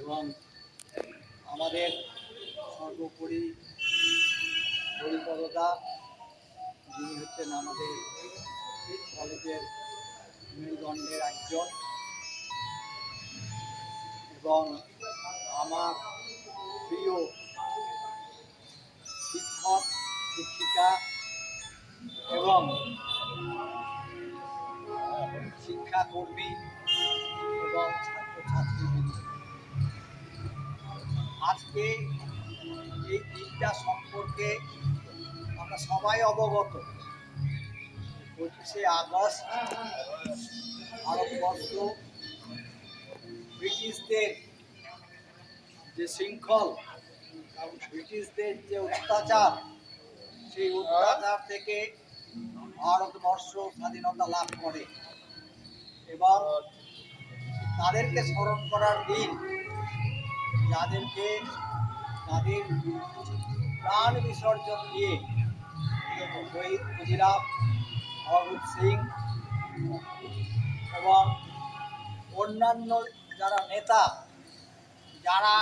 এবং আমাদের সর্বোপরি হরিপদদা, যিনি হচ্ছেন আমাদের কলেজের মেরুদণ্ডের একজন, এবং আমার প্রিয় শিক্ষক শিক্ষিকা এবং শিক্ষাকর্মী এবং ছাত্রছাত্রীবৃন্দ, আজকে এই দিনটা সম্পর্কে আমরা সবাই অবগত। 25শে আগস্ট ভারতবর্ষ ব্রিটিশদের যে শৃঙ্খল, ব্রিটিশদের যে অত্যাচার, সেই অত্যাচার থেকে ভারতবর্ষ স্বাধীনতা লাভ করে এবং তাদেরকে স্মরণ করার দিন, যাদেরকে তাদের প্রাণ বিসর্জন দিয়ে শহীদ ক্ষুদিরাম, ভগৎ সিং এবং অন্যান্য যারা নেতা, যারা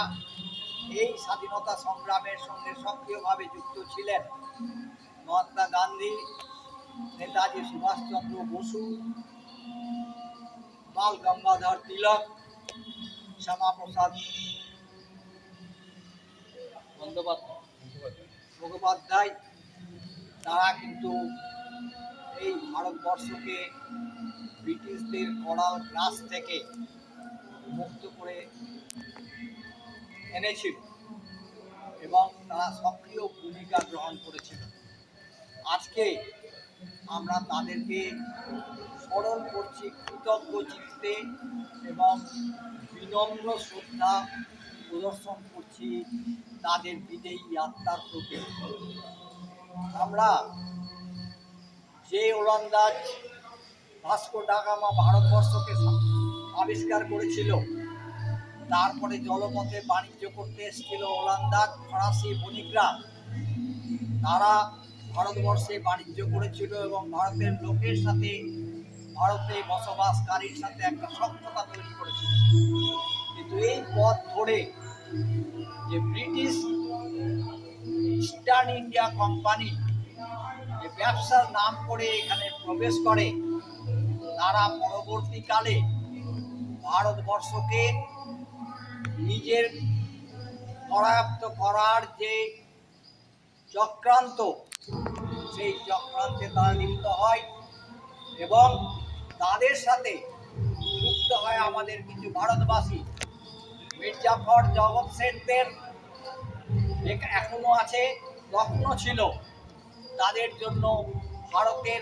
এই স্বাধীনতা সংগ্রামের সঙ্গে সক্রিয়ভাবে যুক্ত ছিলেন, মহাত্মা গান্ধী, নেতাজি সুভাষচন্দ্র বসু, বাল গঙ্গাধর তিলক, শ্যামাপ্রসাদ মুখোপাধ্যায়, তারা কিন্তু এই ভারতবর্ষকে ব্রিটিশদের করাল গ্রাস থেকে মুক্ত করে এনেছিল এবং তারা সক্রিয় ভূমিকা গ্রহণ করেছিল। আজকে আমরা তাদেরকে স্মরণ করছি কৃতজ্ঞ চিত্তে এবং বিনম্র শ্রদ্ধা প্রদর্শন করছি তাদের বিদেয়ী আত্মার প্রতি। আমরা যে ওলন্দাজ ভাস্কো ডা গামা ভারতবর্ষকে আবিষ্কার করেছিল, তারপরে জলপথে বাণিজ্য করতে এসেছিল ওলন্দাজ ফরাসি বণিকরা, তারা ভারতবর্ষে বাণিজ্য করেছিল এবং ভারতের লোকের সাথে, ভারতে বসবাসকারীর সাথে একটা সখ্যতা তৈরি করেছিল। কিন্তু এই পথ ধরে যে ব্রিটিশ ইস্টার্ন ইন্ডিয়া কোম্পানি যে ব্যবসার নাম করে এখানে প্রবেশ করে, তারা পরবর্তীকালে ভারতবর্ষকে নিজের করায়ত্ত করার যে চক্রান্ত, সেই চক্রান্তে তারা লিপ্ত হয় এবং তাদের সাথে যুক্ত হয় আমাদের কিছু ভারতবাসী। মির্জাফর, জগৎ শেঠদের এখনো আছে, তখনও ছিল। তাদের জন্য ভারতের